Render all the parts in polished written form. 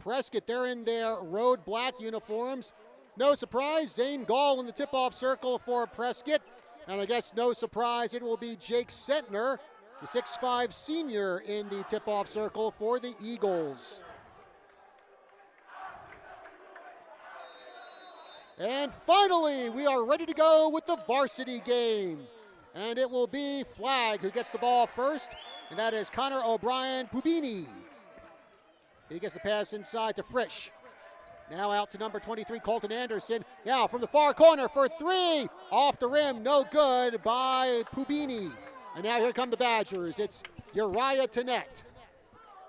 Prescott. They're in their road black uniforms. No surprise, Zane Gall in the tip-off circle for Prescott. And I guess no surprise, it will be Jake Sentner, the 6'5 senior, in the tip-off circle for the Eagles. And finally, we are ready to go with the varsity game. And it will be Flag who gets the ball first, and that is Connor O'Brien Pubini. He gets the pass inside to Frisch. Now out to number 23, Colton Anderson. Now from the far corner for three. Off the rim, no good by Pubini. And now here come the Badgers. It's Uriah Tennett.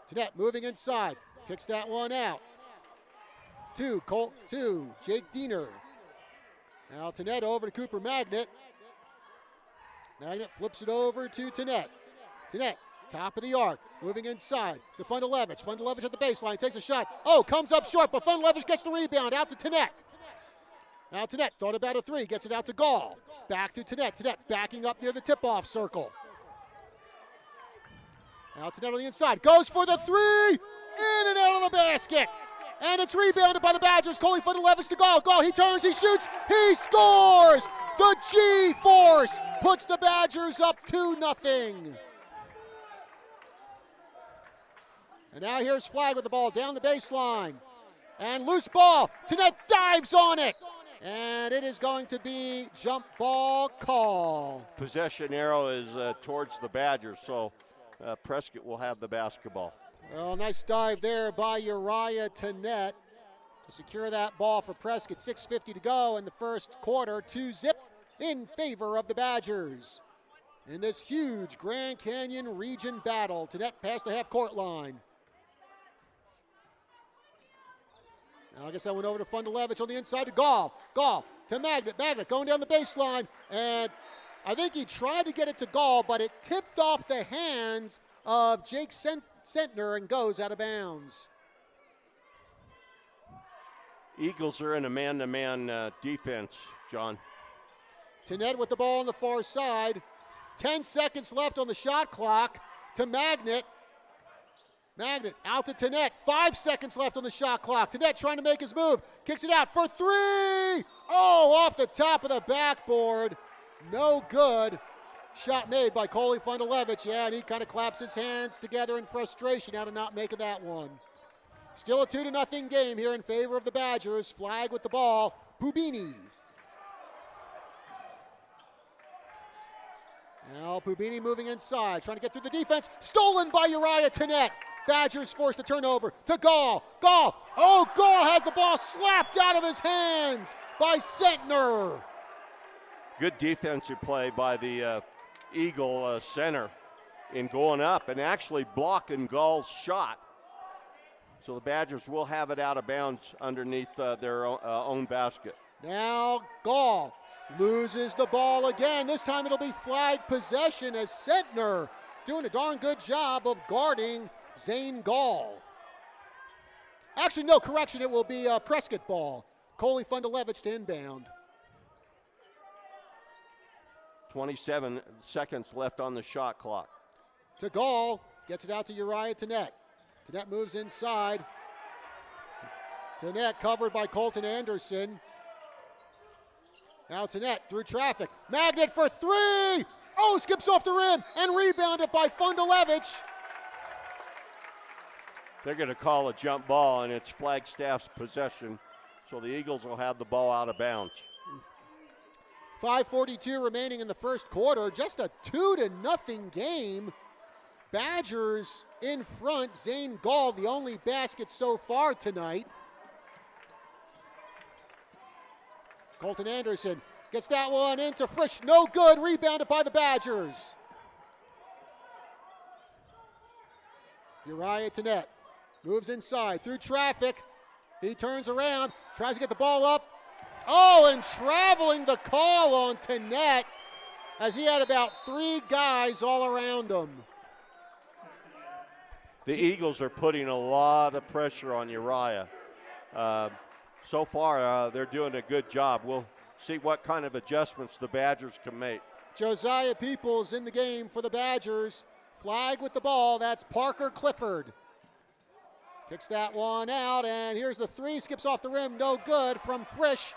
Tennett moving inside. Kicks that one out. To Jake Diener. Now Tennett over to Cooper Magnet. Magnet flips it over to Tennett. Tennett, top of the arc, moving inside to Fundalevich. Fundalevich at the baseline, takes a shot. Oh, comes up short, but Fundalevich gets the rebound, out to Tennett. Now Tennett thought about a three, gets it out to Gall. Back to Tennett. Tennett backing up near the tip-off circle. Now Tennett on the inside, goes for the three, in and out of the basket. And it's rebounded by the Badgers. Coley Fundalevich to Gall. Gall, he turns, he shoots, he scores! The G-Force puts the Badgers up 2-0. And now here's Flag with the ball down the baseline. And loose ball. Tennett dives on it. And it is going to be jump ball call. Possession arrow is towards the Badgers, so Prescott will have the basketball. Well, nice dive there by Uriah Tennett to secure that ball for Prescott. 6:50 to go in the first quarter. 2-0 in favor of the Badgers. In this huge Grand Canyon region battle, Tennett past the half-court line. Now I guess that went over to Fundalevich on the inside to Gall. Gall to Magnet. Magnet going down the baseline. And I think he tried to get it to Gall, but it tipped off the hands of Jake Sentner and goes out of bounds. Eagles are in a man-to-man defense, John. Tennett with the ball on the far side. 10 seconds left on the shot clock to Magnet. Magnet out to Tennett. 5 seconds left on the shot clock. Tennett trying to make his move. Kicks it out for three. Oh, off the top of the backboard. No good. Shot made by Coley Fundalevich. Yeah, and he kind of claps his hands together in frustration out of not making that one. Still a 2-0 game here in favor of the Badgers. Flag with the ball. Pubini. Now Pubini moving inside, trying to get through the defense. Stolen by Uriah Tennett. Badgers forced the turnover to Gall. Gall. Oh, Gall has the ball slapped out of his hands by Sentner. Good defensive play by the Eagle center in going up and actually blocking Gall's shot. So the Badgers will have it out of bounds underneath their own basket. Now Gall loses the ball again. This time it'll be Flag possession as Sentner doing a darn good job of guarding Zane Gall. Actually, no, correction, it will be Prescott ball. Coley Fundalevich to inbound. 27 seconds left on the shot clock. To Gall, gets it out to Uriah Tennett. Tennett moves inside. Tennett covered by Colton Anderson. Now Tennett through traffic. Magnet for three. Oh, skips off the rim and rebounded by Fundalevich. They're going to call a jump ball, and it's Flagstaff's possession. So the Eagles will have the ball out of bounds. 5:42 remaining in the first quarter. Just a 2-0 game. Badgers in front. Zane Gall, the only basket so far tonight. Colton Anderson gets that one into Frisch. No good. Rebounded by the Badgers. Uriah Tennett moves inside through traffic. He turns around, tries to get the ball up. Oh, and traveling the call on Tennett as he had about three guys all around him. The Eagles are putting a lot of pressure on Uriah. So far, they're doing a good job. We'll see what kind of adjustments the Badgers can make. Josiah Peoples in the game for the Badgers. Flag with the ball. That's Parker Clifford. Kicks that one out, and here's the three. Skips off the rim, no good from Frisch.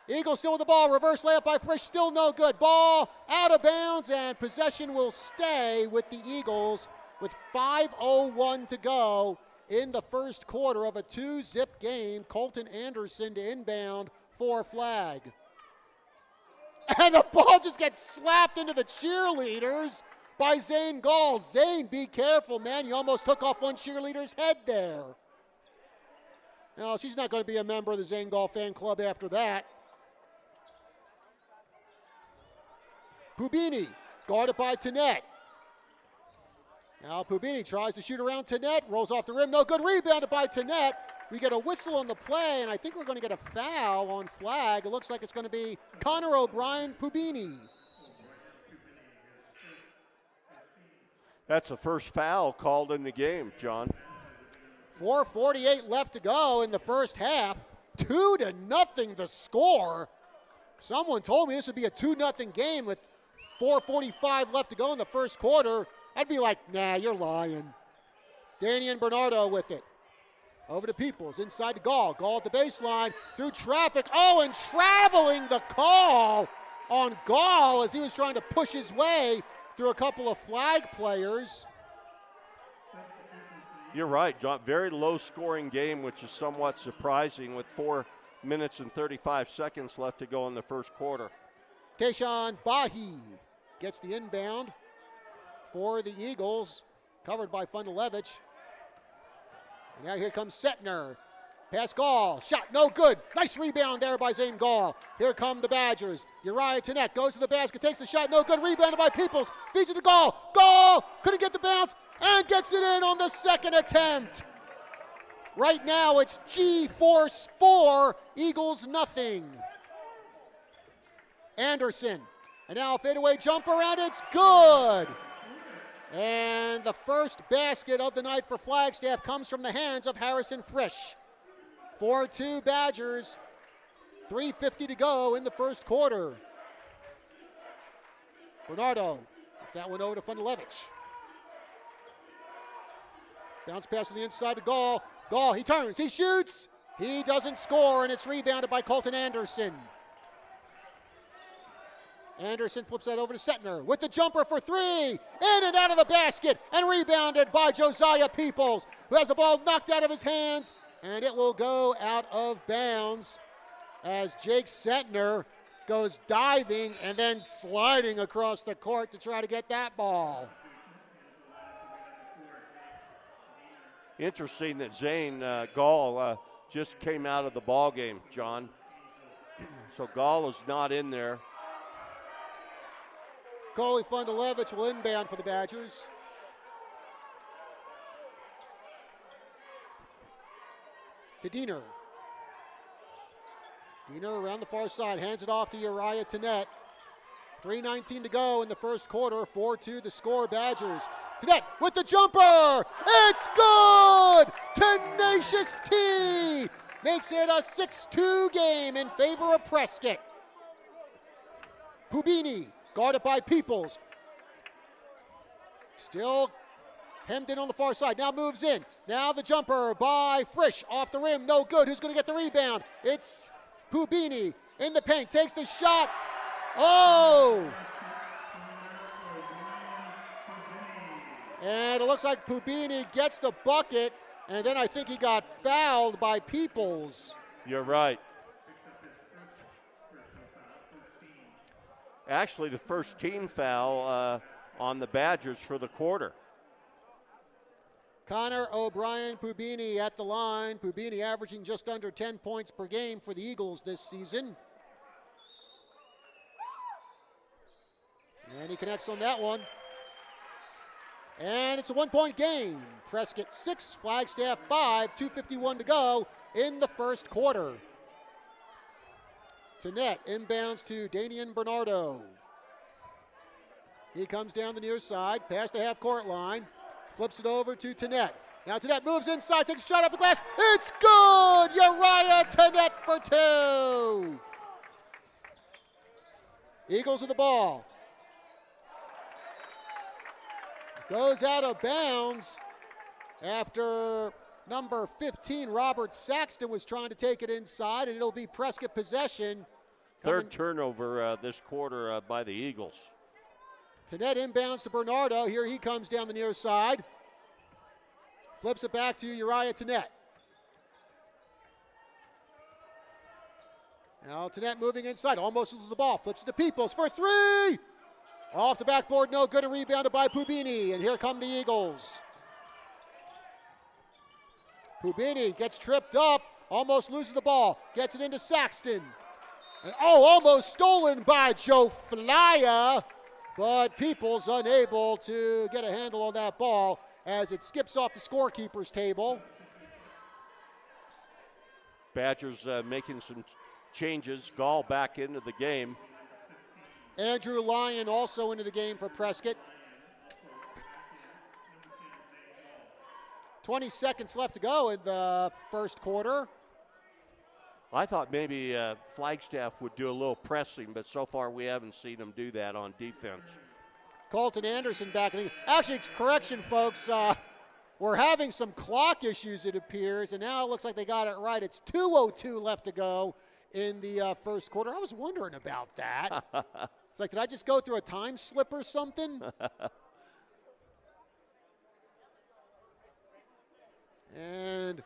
Eagles still with the ball. Reverse layup by Frisch, still no good. Ball out of bounds, and possession will stay with the Eagles with 5:01 to go in the first quarter of a 2-zip game. Colton Anderson to inbound for Flag. And the ball just gets slapped into the cheerleaders by Zane Gall. Zane, be careful, man. You almost took off one cheerleader's head there. No, she's not going to be a member of the Zane Gall fan club after that. Pubini, guarded by Tanet. Now Pubini tries to shoot around Tanet, rolls off the rim, no good, rebounded by Tanet. We get a whistle on the play, and I think we're going to get a foul on Flag. It looks like it's going to be Connor O'Brien Pubini. That's the first foul called in the game, John. 4:48 left to go in the first half. 2-0 the score. Someone told me this would be a 2-0 game with 4:45 left to go in the first quarter. I'd be like, nah, you're lying. Danian Bernardo with it. Over to Peoples, inside to Gall. Gall at the baseline, through traffic. Oh, and traveling the call on Gall as he was trying to push his way through a couple of Flag players. You're right, John. Very low-scoring game, which is somewhat surprising with 4 minutes and 35 seconds left to go in the first quarter. Tayshaun Bahi gets the inbound for the Eagles, covered by Fundalevich. And now here comes Setner. Pass Gall, shot no good. Nice rebound there by Zane Gall. Here come the Badgers. Uriah Tanet goes to the basket, takes the shot, no good. Rebounded by Peoples, feeds it to Gall. Gall couldn't get the bounce and gets it in on the second attempt. Right now it's G-Force 4, Eagles nothing. Anderson, and now a fadeaway jumper, and it's good. And the first basket of the night for Flagstaff comes from the hands of Harrison Frisch. 4-2 Badgers, 3:50 to go in the first quarter. Bernardo gets that one over to Fundalevich. Bounce pass to the inside to Gall. Gall, he turns, he shoots. He doesn't score, and it's rebounded by Colton Anderson. Anderson flips that over to Setner with the jumper for three. In and out of the basket, and rebounded by Josiah Peoples, who has the ball knocked out of his hands, and it will go out of bounds as Jake Setner goes diving and then sliding across the court to try to get that ball. Interesting that Zane Gall just came out of the ball game, John. So Gall is not in there. Coley Fundalevich will inbound for the Badgers. To Diener. Diener around the far side, hands it off to Uriah Tanet. 3:19 to go in the first quarter, 4-2 the score, Badgers. Tanet with the jumper, it's good! Tenacious T makes it a 6-2 game in favor of Prescott. Pubini, guarded by Peoples. Still hemmed in on the far side, now moves in. Now the jumper by Frisch, off the rim, no good. Who's gonna get the rebound? It's Pubini in the paint, takes the shot. Oh! And it looks like Pubini gets the bucket, and then I think he got fouled by Peoples. You're right. Actually, the first team foul on the Badgers for the quarter. Connor O'Brien Pubini at the line. Pubini averaging just under 10 points per game for the Eagles this season. And he connects on that one. And it's a 1-point game. Prescott 6, Flagstaff 5, 2:51 to go in the first quarter. Tanet inbounds to Danian Bernardo. He comes down the near side, past the half-court line, flips it over to Tanet. Now Tanet moves inside, takes a shot off the glass. It's good! Uriah Tanet for two. Eagles with the ball. Goes out of bounds after Number 15, Robert Saxton, was trying to take it inside, and it'll be Prescott possession. Third turnover this quarter by the Eagles. Tanet inbounds to Bernardo. Here he comes down the near side. Flips it back to Uriah Tanet. Now Tanet moving inside, almost loses the ball. Flips it to Peoples for three. Off the backboard, no good, and rebounded by Pubini. And here come the Eagles. Pubini gets tripped up, almost loses the ball, gets it into Saxton. And almost stolen by Joe Flya, but Peoples unable to get a handle on that ball as it skips off the scorekeeper's table. Badgers making some changes. Gall back into the game. Andrew Lyon also into the game for Prescott. 20 seconds left to go in the first quarter. I thought maybe Flagstaff would do a little pressing, but so far we haven't seen them do that on defense. Colton Anderson back. Actually, correction, folks. We're having some clock issues, it appears, and now it looks like they got it right. It's 2:02 left to go in the first quarter. I was wondering about that. It's like, did I just go through a time slip or something? And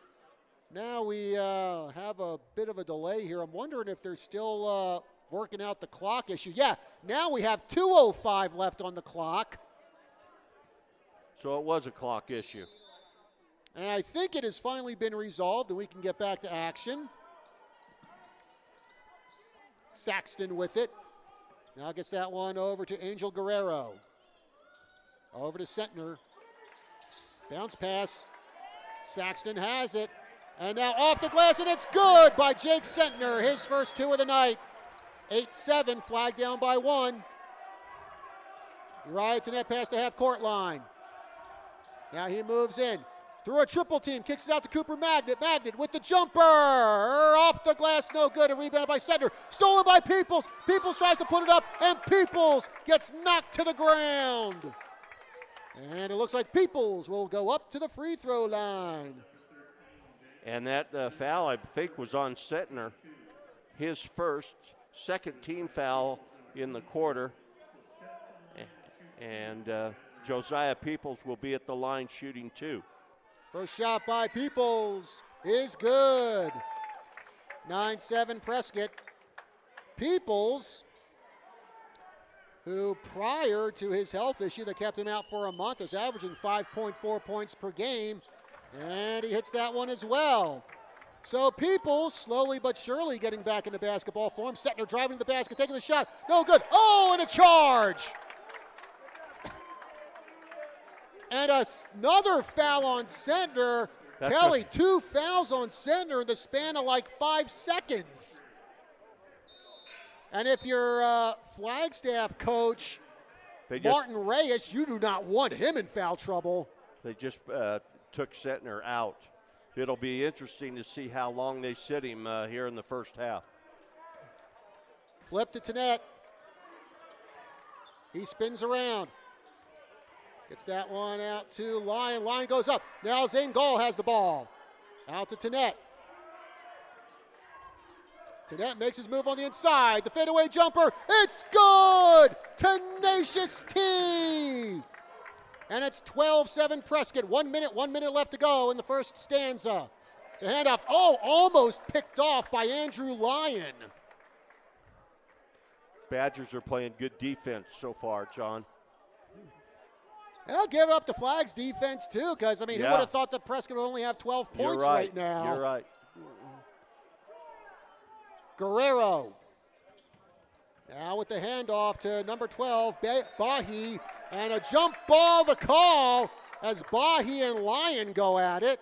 now we have a bit of a delay here. I'm wondering if they're still working out the clock issue. Yeah, now we have 2:05 left on the clock. So it was a clock issue. And I think it has finally been resolved and we can get back to action. Saxton with it. Now gets that one over to Angel Guerrero. Over to Sentner. Bounce pass. Saxton has it. And now off the glass, and it's good by Jake Sentner. His first two of the night. 8-7, flag down by one. Uriah Tanet past the half-court line. Now he moves in. Through a triple team, kicks it out to Cooper Magnet. Magnet with the jumper. Off the glass, no good. A rebound by Sentner. Stolen by Peoples. Peoples tries to put it up, and Peoples gets knocked to the ground. And it looks like Peoples will go up to the free throw line. And that foul, I think, was on Sentner. His first, second team foul in the quarter. And Josiah Peoples will be at the line shooting two. First shot by Peoples is good. 9-7 Prescott. Peoples, who prior to his health issue that kept him out for a month, is averaging 5.4 points per game. And he hits that one as well. So Peoples slowly but surely getting back into basketball form. Sentner driving to the basket, taking the shot. No good. Oh, and a charge. And another foul on Sentner. Kelly, two fouls on Sentner in the span of like 5 seconds. And if you're Flagstaff coach Martin Reyes, you do not want him in foul trouble. They just took Sentner out. It'll be interesting to see how long they sit him here in the first half. Flip to Tanet. He spins around. Gets that one out to Lyon. Lyon goes up. Now Zane Gall has the ball. Out to Tanet. Tanet makes his move on the inside. The fadeaway jumper. It's good! Tenacious T! And it's 12-7 Prescott. 1 minute left to go in the first stanza. The handoff, almost picked off by Andrew Lyon. Badgers are playing good defense so far, John. I'll give it up to Flag's defense, too, because, who would have thought that Prescott would only have 12 points right now? You're right. Guerrero. Now with the handoff to number 12, Bahi, and a jump ball, the call, as Bahi and Lyon go at it.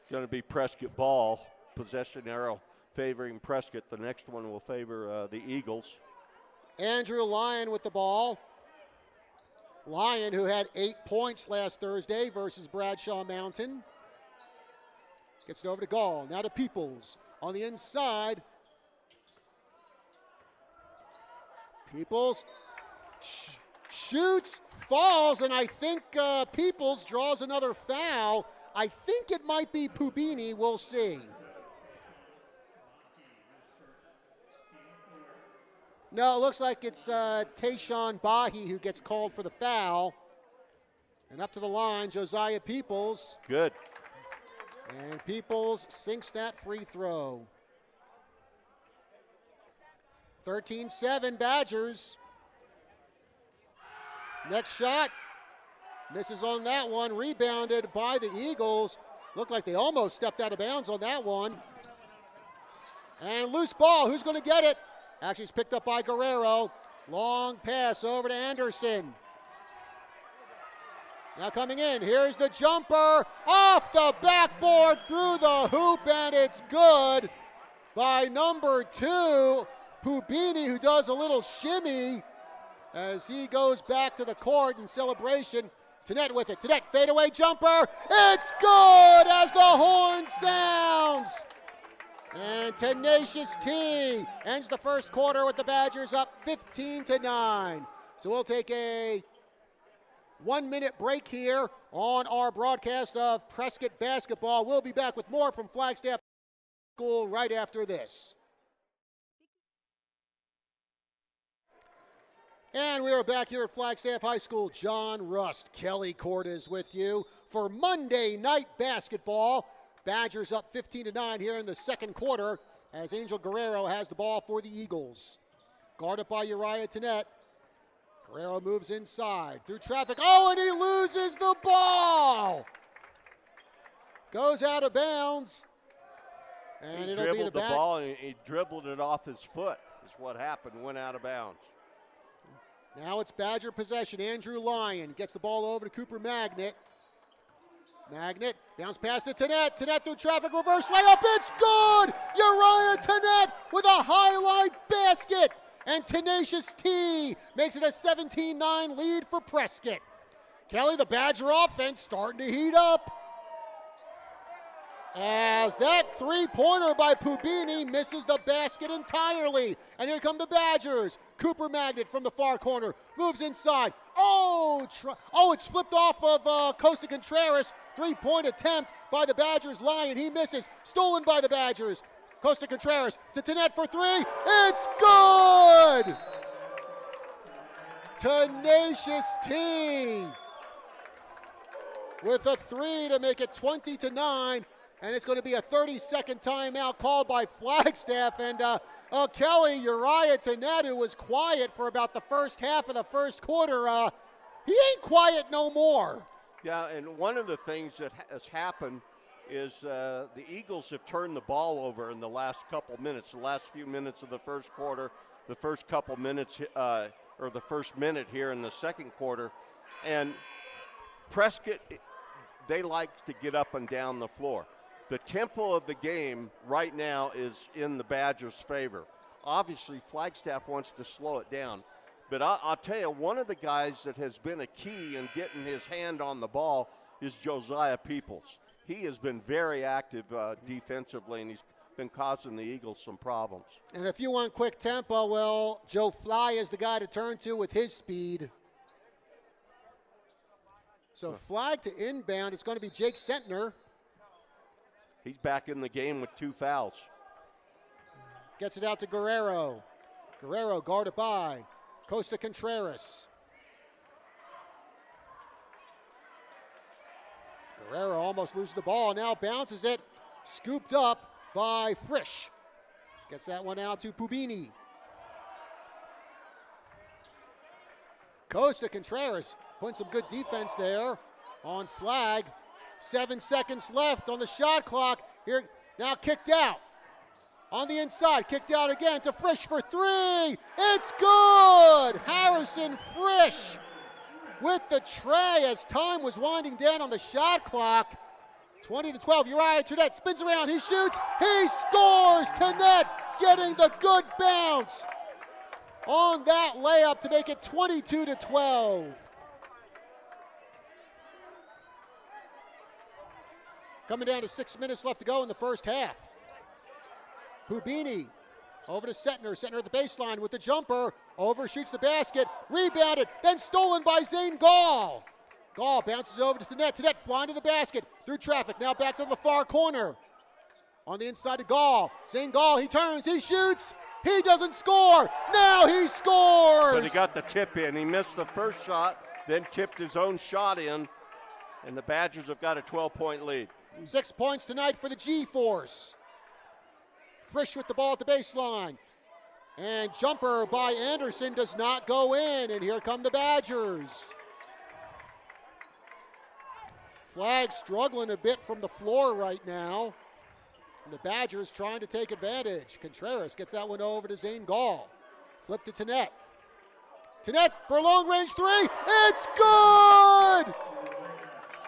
It's going to be Prescott ball. Possession arrow favoring Prescott. The next one will favor the Eagles. Andrew Lyon with the ball. Lyon, who had 8 points last Thursday versus Bradshaw Mountain. Gets it over to Gall. Now to Peoples. On the inside. Peoples shoots, falls, and I think Peoples draws another foul. I think it might be Pubini. We'll see. No, it looks like it's Tayshawn Bahi who gets called for the foul. And up to the line, Josiah Peoples. Good. And Peoples sinks that free throw. 13-7 Badgers. Next shot. Misses on that one. Rebounded by the Eagles. Looked like they almost stepped out of bounds on that one. And loose ball. Who's going to get it? Actually, it's picked up by Guerrero. Long pass over to Anderson. Now coming in, here's the jumper. Off the backboard, through the hoop, and it's good by number 2, Pubini, who does a little shimmy as he goes back to the court in celebration. Tenet with it. Tenet, fadeaway jumper. It's good as the horn sounds. And Tenacious T ends the first quarter with the Badgers up 15-9. So we'll take a 1-minute break here on our broadcast of Prescott Basketball. We'll be back with more from Flagstaff School right after this. And we are back here at Flagstaff High School. John Rust, Kelly Cordes with you for Monday Night Basketball. Badgers up 15-9 here in the second quarter as Angel Guerrero has the ball for the Eagles. Guarded by Uriah Tenet. Guerrero moves inside through traffic. Oh, and he loses the ball. Goes out of bounds. And it'll be the ball and he dribbled it off his foot is what happened, went out of bounds. Now it's Badger possession. Andrew Lyon gets the ball over to Cooper Magnet. Magnet, bounce pass to Tenet. Tenet through traffic, reverse layup. It's good! Uriah Tenet with a highlight basket. And Tenacious T makes it a 17-9 lead for Prescott. Kelly, the Badger offense starting to heat up. As that three-pointer by Pubini misses the basket entirely. And here come the Badgers. Cooper Magnet from the far corner moves inside. Oh, it's flipped off of Costa Contreras. Three-point attempt by the Badgers. Lyon, he misses. Stolen by the Badgers. Costa Contreras to Tenet for three. It's good! Tenacious T with a three to make it 20-9. And it's going to be a 30-second timeout called by Flagstaff. And Kelly, Uriah Tenet, who was quiet for about the first half of the first quarter, he ain't quiet no more. Yeah, and one of the things that has happened is the Eagles have turned the ball over in the last couple minutes, the last few minutes of the first quarter, the first couple minutes, or the first minute here in the second quarter. And Prescott, they like to get up and down the floor. The tempo of the game right now is in the Badgers' favor. Obviously, Flagstaff wants to slow it down. But I'll tell you, one of the guys that has been a key in getting his hand on the ball is Josiah Peoples. He has been very active defensively, and he's been causing the Eagles some problems. And if you want quick tempo, well, Joe Fly is the guy to turn to with his speed. So flag to inbound. It's going to be Jake Sentner. He's back in the game with 2 fouls. Gets it out to Guerrero. Guerrero guarded by Costa Contreras. Guerrero almost loses the ball. Now bounces it. Scooped up by Frisch. Gets that one out to Pubini. Costa Contreras putting some good defense there on Flag. 7 seconds left on the shot clock. Here, now kicked out. On the inside, kicked out again to Frisch for three. It's good! Harrison Frisch with the tray as time was winding down on the shot clock. 20-12, Uriah Tenet spins around, he shoots, he scores! Tenet getting the good bounce on that layup to make it 22-12. Coming down to 6 minutes left to go in the first half. Pubini over to Sentner. Sentner at the baseline with the jumper. Overshoots the basket. Rebounded. Then stolen by Zane Gall. Gall bounces over to Tenet. Tenet flying to the basket through traffic. Now back to the far corner. On the inside to Gall. Zane Gall, he turns, he shoots. He doesn't score. Now he scores. But he got the tip in. He missed the first shot, then tipped his own shot in, and the Badgers have got a 12-point lead. 6 points tonight for the G-Force. Frisch with the ball at the baseline. And jumper by Anderson does not go in, and here come the Badgers. Flag struggling a bit from the floor right now. And the Badgers trying to take advantage. Contreras gets that one over to Zane Gall. Flip to Tenet. Tenet for a long-range three. It's good!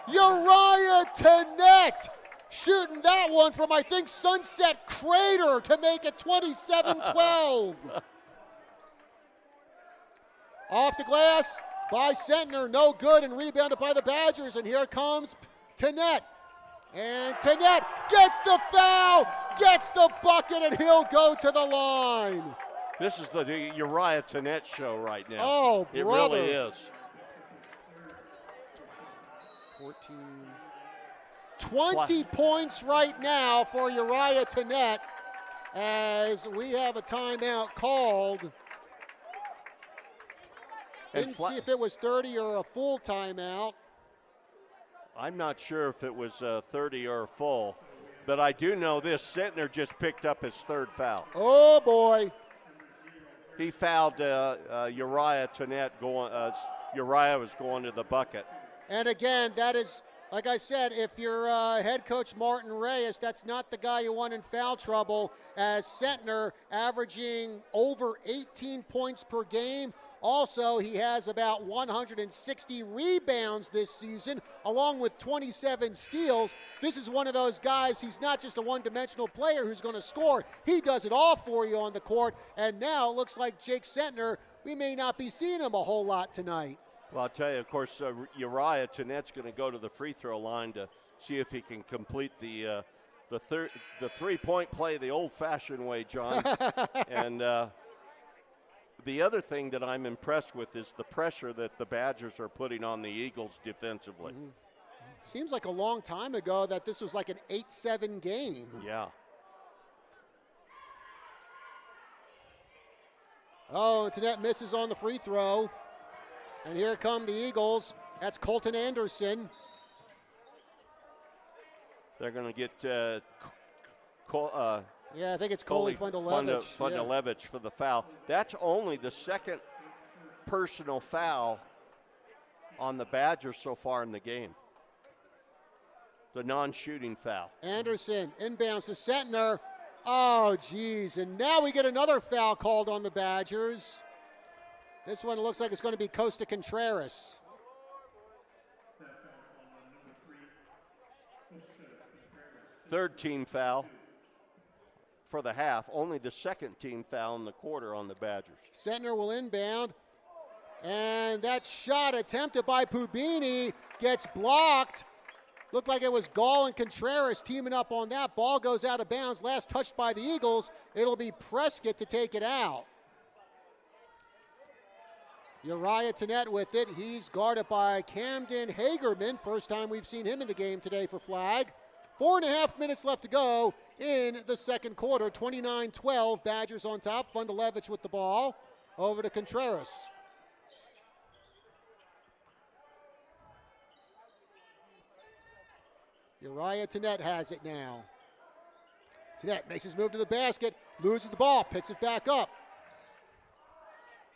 Uriah Tenet shooting that one from, I think, Sunset Crater to make it 27-12. Off the glass by Sentner, no good, and rebounded by the Badgers. And here comes Tenet. And Tenet gets the foul, gets the bucket, and he'll go to the line. This is the Uriah Tenet show right now. Oh, it brother. really is. 14. 20 points right now for Uriah Tenet as we have a timeout called. Didn't see if it was 30 or a full timeout. I'm not sure if it was 30 or full, but I do know this. Sentner just picked up his third foul. Oh, boy. He fouled Uriah Tenet. Uriah was going to the bucket. And again, that is, like I said, if you're head coach Martin Reyes, that's not the guy you want in foul trouble, as Sentner averaging over 18 points per game. Also, he has about 160 rebounds this season, along with 27 steals. This is one of those guys, he's not just a one-dimensional player who's going to score. He does it all for you on the court, and now it looks like Jake Sentner, we may not be seeing him a whole lot tonight. Well, I'll tell you, of course, Uriah Tenet's going to go to the free throw line to see if he can complete the three-point play the old-fashioned way, John. And the other thing that I'm impressed with is the pressure that the Badgers are putting on the Eagles defensively. Mm-hmm. Seems like a long time ago that this was like an 8-7 game. Yeah. Oh, Tenet misses on the free throw. And here come the Eagles. That's Colton Anderson. They're going to get yeah, I think it's Coley Fundalevich. Fundalevich for the foul. That's only the second personal foul on the Badgers so far in the game. The non-shooting foul. Anderson inbounds to Sentner. Oh, geez. And now we get another foul called on the Badgers. This one looks like it's going to be Costa Contreras. Third team foul for the half. Only the second team foul in the quarter on the Badgers. Sentner will inbound. And that shot attempted by Pubini gets blocked. Looked like it was Gall and Contreras teaming up on that. Ball goes out of bounds. Last touched by the Eagles. It'll be Prescott to take it out. Uriah Tenet with it. He's guarded by Camden Hagerman. First time we've seen him in the game today for Flag. 4.5 minutes left to go in the second quarter. 29-12. Badgers on top. Fundalevich with the ball. Over to Contreras. Uriah Tenet has it now. Tenet makes his move to the basket. Loses the ball. Picks it back up.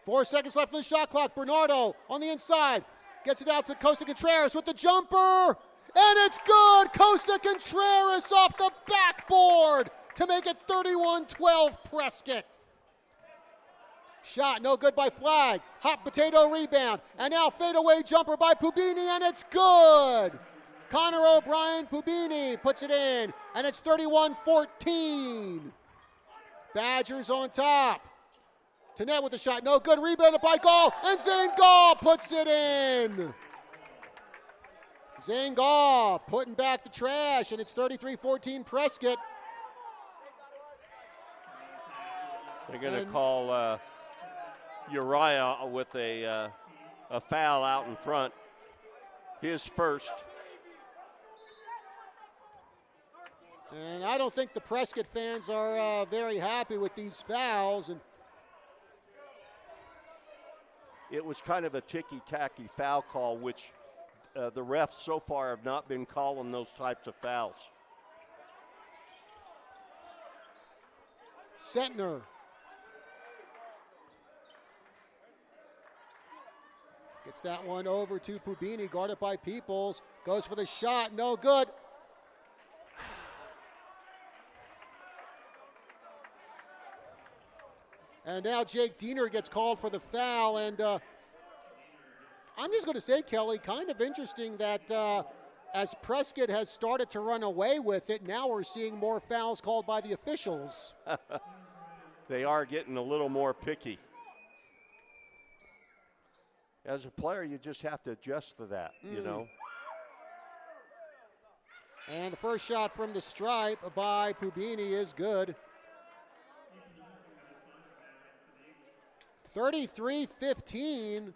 4 seconds left on the shot clock. Bernardo on the inside. Gets it out to Costa Contreras with the jumper. And it's good. Costa Contreras off the backboard to make it 31-12 Prescott. Shot no good by Flag. Hot potato rebound. And now fadeaway jumper by Pubini, and it's good. Connor O'Brien Pubini puts it in, and it's 31-14. Badgers on top. Tenet with the shot, no good. Rebounded by Gall, and Zane Gall puts it in. Zane Gall putting back the trash, and it's 33-14 Prescott. They're going to call Uriah with a foul out in front. his first. And I don't think the Prescott fans are very happy with these fouls. And it was kind of a ticky-tacky foul call, which the refs so far have not been calling those types of fouls. Sentner gets that one over to Pubini, guarded by Peoples. Goes for the shot, no good. And now Jake Diener gets called for the foul. And I'm just going to say, Kelly, kind of interesting that as Prescott has started to run away with it, now we're seeing more fouls called by the officials. They are getting a little more picky. As a player, you just have to adjust to that, you know. And the first shot from the stripe by Pubini is good. 33-15.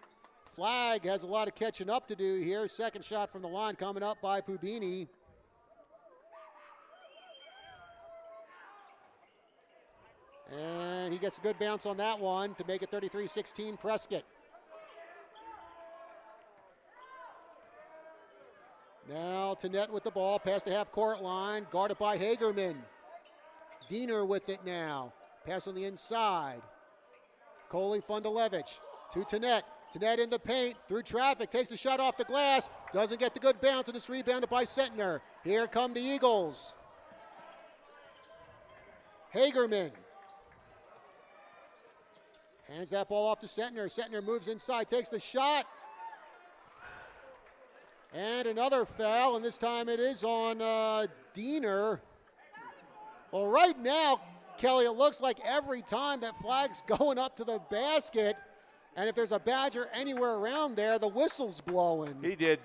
Flag has a lot of catching up to do here. Second shot from the line coming up by Pubini. And he gets a good bounce on that one to make it 33-16 Prescott. Now to net with the ball, past the half-court line, guarded by Hagerman. Diener with it now. Pass on the inside. Coley Fundalevich to Tanet. Tanet in the paint, through traffic, takes the shot off the glass, doesn't get the good bounce, and it's rebounded by Sentner. Here come the Eagles. Hagerman hands that ball off to Sentner. Sentner moves inside, takes the shot. And another foul, and this time it is on Diener. Well, right now, Kelly, it looks like every time that flag's going up to the basket, and if there's a Badger anywhere around there, the whistle's blowing. He did,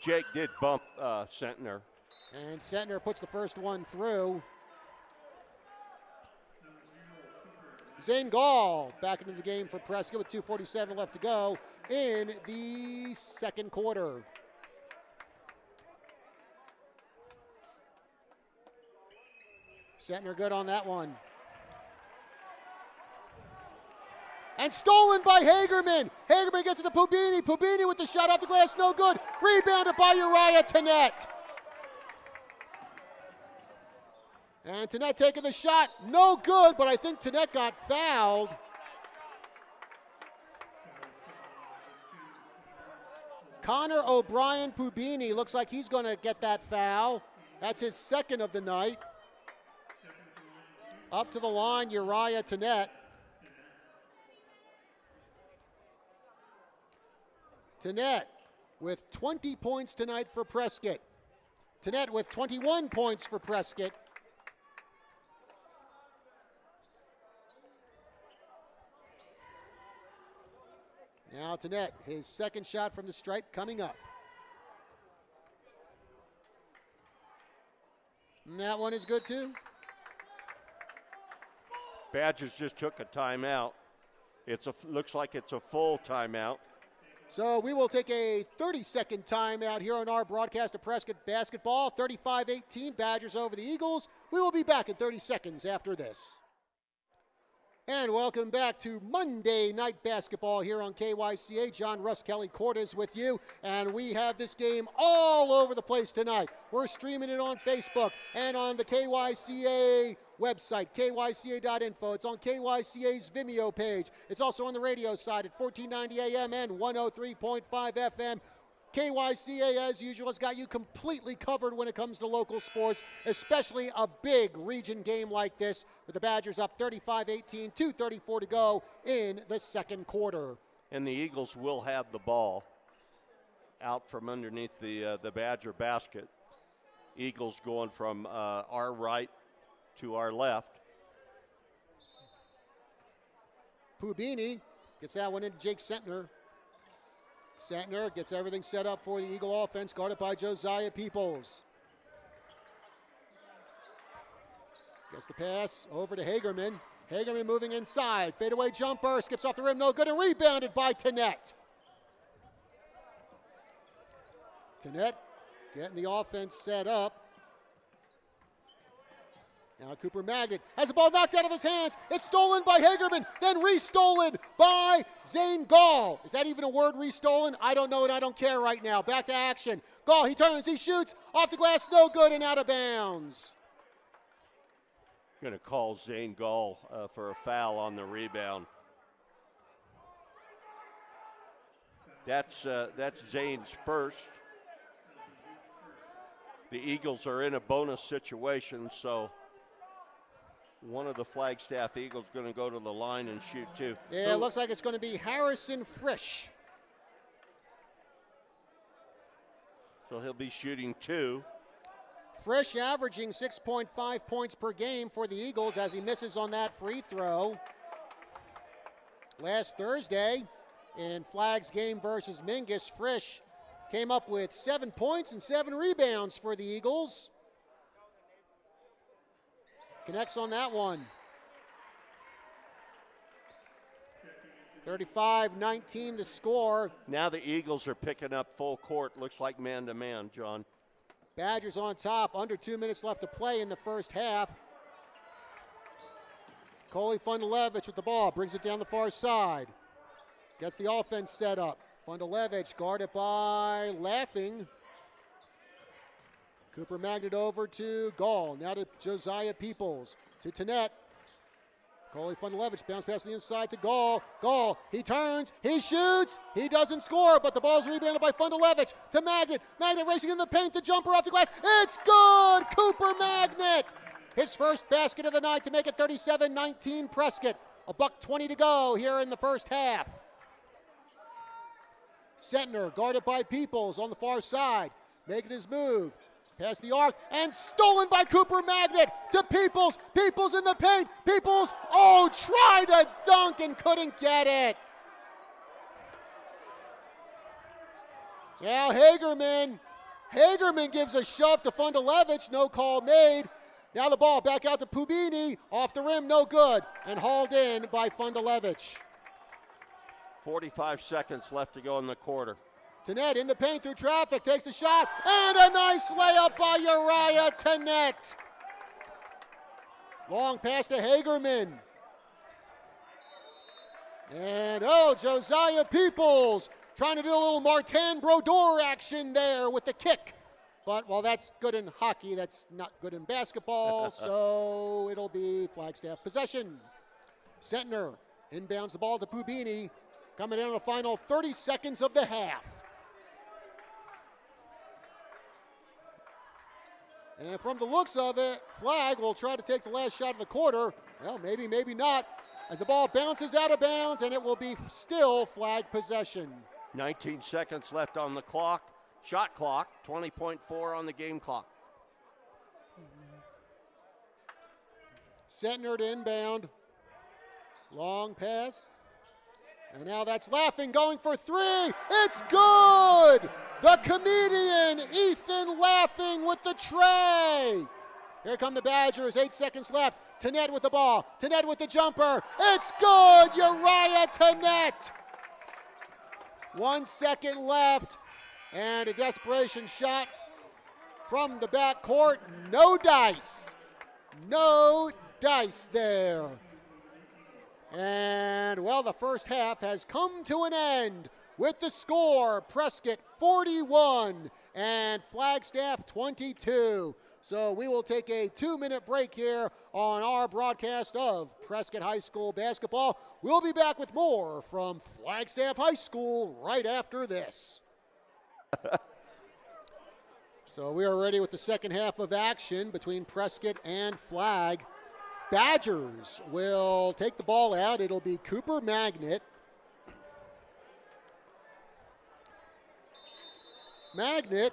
Jake did bump Sentner. And Sentner puts the first one through. Zane Gall back into the game for Prescott with 2:47 left to go in the second quarter. Sentner good on that one. And stolen by Hagerman. Hagerman gets it to Pubini. Pubini with the shot off the glass, no good. Rebounded by Uriah Tanet. And Tanet taking the shot, no good, but I think Tanet got fouled. Connor O'Brien Pubini looks like he's going to get that foul. That's his second of the night. Up to the line, Uriah Tanet. Tanet with 20 points tonight for Prescott. Tanet with 21 points for Prescott. Now Tanet, his second shot from the stripe coming up. And that one is good too. Badgers just took a timeout. Looks like it's a full timeout. So we will take a 30-second timeout here on our broadcast of Prescott Basketball. 35-18, Badgers over the Eagles. We will be back in 30 seconds after this. And welcome back to Monday Night Basketball here on KYCA. John Russ Kelly Cordes with you, and we have this game all over the place tonight. We're streaming it on Facebook and on the KYCA website, kyca.info. It's on KYCA's Vimeo page. It's also on the radio side at 1490 AM and 103.5 FM. KYCA, as usual, has got you completely covered when it comes to local sports, especially a big region game like this, with the Badgers up 35-18, 2:34 to go in the second quarter. And the Eagles will have the ball out from underneath the Badger basket. Eagles going from our right to our left. Pubini gets that one into Jake Sentner. Sentner gets everything set up for the Eagle offense, guarded by Josiah Peoples. Gets the pass over to Hagerman. Hagerman moving inside. Fadeaway jumper, skips off the rim, no good, and rebounded by Tanet. Tenet getting the offense set up. Now Cooper Magnet has the ball knocked out of his hands. It's stolen by Hagerman, then restolen by Zane Gall. Is that even a word, restolen? I don't know and I don't care right now. Back to action. Gall, he turns, he shoots, off the glass, no good and out of bounds. Going to call Zane Gall for a foul on the rebound. That's Zane's first. The Eagles are in a bonus situation, so one of the Flagstaff Eagles going to go to the line and shoot two. Yeah, it looks like it's going to be Harrison Frisch. So he'll be shooting two. Frisch averaging 6.5 points per game for the Eagles as he misses on that free throw. Last Thursday in Flag's game versus Mingus, Frisch came up with 7 points and 7 rebounds for the Eagles. Connects on that one. 35-19 the score. Now the Eagles are picking up full court. Looks like man-to-man, John. Badgers on top. Under 2 minutes left to play in the first half. Coley Fundalevich with the ball. Brings it down the far side. Gets the offense set up. Fundalevich guarded by Laughing. Cooper Magnet over to Gall. Now to Josiah Peoples. To Tenet. Coley Fundalevich bounce pass to the inside to Gall. Gall, he turns, he shoots, he doesn't score, but the ball's rebounded by Fundalevich to Magnet. Magnet racing in the paint to jumper off the glass. It's good! Cooper Magnet! His first basket of the night to make it 37-19 Prescott. $1:20 to go here in the first half. Sentner guarded by Peoples on the far side, making his move. Past the arc, and stolen by Cooper Magnet to Peoples. Peoples in the paint. Peoples, tried to dunk and couldn't get it. Now Hagerman gives a shove to Fundalevich. No call made. Now the ball back out to Pubini. Off the rim, no good. And hauled in by Fundalevich. 45 seconds left to go in the quarter. Tenet in the paint through traffic, takes the shot, and a nice layup by Uriah Tenet. Long pass to Hagerman. And Josiah Peoples trying to do a little Martin Brodeur action there with the kick. But while that's good in hockey, that's not good in basketball, so it'll be Flagstaff possession. Sentner inbounds the ball to Pubini, coming in on the final 30 seconds of the half. And from the looks of it, Flag will try to take the last shot of the quarter. Well, maybe, maybe not. As the ball bounces out of bounds, and it will be still Flag possession. 19 seconds left on the clock. Shot clock, 20.4 on the game clock. Sentner to inbound. Long pass. And now that's Laughing, going for three. It's good! The comedian, Ethan Laughing with the tray. Here come the Badgers, 8 seconds left. Tenet with the ball, Tenet with the jumper. It's good, Uriah Tenet. 1 second left, and a desperation shot from the backcourt. No dice. No dice there. And, well, the first half has come to an end with the score, Prescott 41 and Flagstaff 22. So we will take a 2-minute break here on our broadcast of Prescott High School basketball. We'll be back with more from Flagstaff High School right after this. So we are ready with the second half of action between Prescott and Flag. Badgers will take the ball out. It'll be Cooper Magnet. Magnet,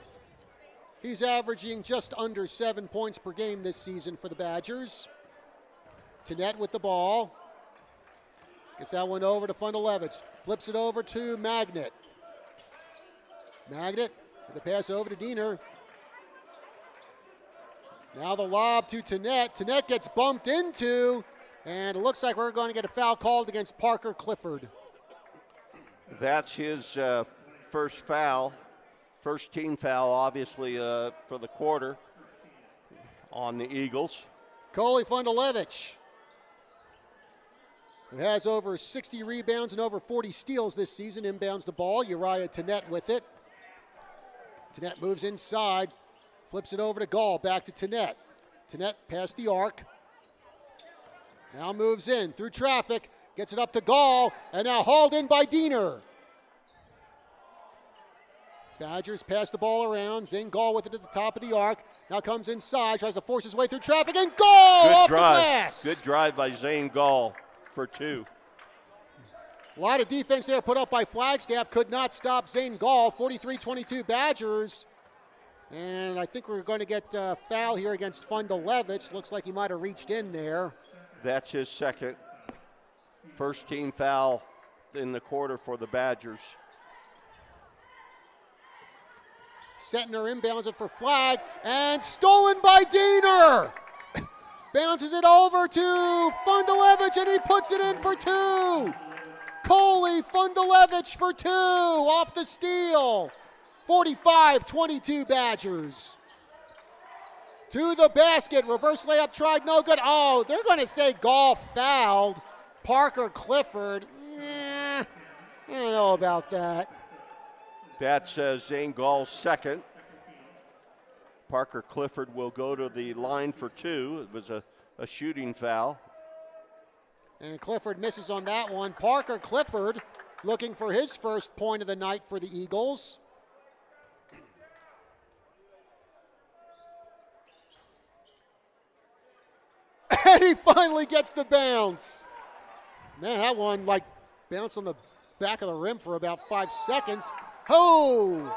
he's averaging just under 7 points per game this season for the Badgers. Tenet with the ball. Gets that one over to Fundalevich. Flips it over to Magnet. Magnet with the pass over to Diener. Now the lob to Tenet. Tenet gets bumped into, and it looks like we're going to get a foul called against Parker Clifford. That's his first foul. First team foul, obviously, for the quarter on the Eagles. Coley Fundalevich, who has over 60 rebounds and over 40 steals this season, inbounds the ball. Uriah Tenet with it. Tenet moves inside, flips it over to Gall, back to Tenet. Tenet past the arc. Now moves in through traffic, gets it up to Gall, and now hauled in by Diener. Badgers pass the ball around. Zane Gall with it at the top of the arc. Now comes inside, tries to force his way through traffic, and Gall off the glass. Good drive by Zane Gall for 2. A lot of defense there put up by Flagstaff. Could not stop Zane Gall. 43-22 Badgers. And I think we're going to get a foul here against Fundalevich. Looks like he might have reached in there. That's his second. First team foul in the quarter for the Badgers. Settner inbounds it for Flag, and stolen by Diener. Bounces it over to Fundalevich, and he puts it in for 2. Coley Fundalevich for 2 off the steal. 45-22 Badgers. To the basket, reverse layup tried, no good. Oh, they're going to say Gall fouled Parker Clifford. I don't know about that. That's Zane Gall's second. Parker Clifford will go to the line for 2. It was a shooting foul. And Clifford misses on that one. Parker Clifford looking for his first point of the night for the Eagles. And he finally gets the bounce. Man, that one like bounced on the back of the rim for about 5 seconds. Oh,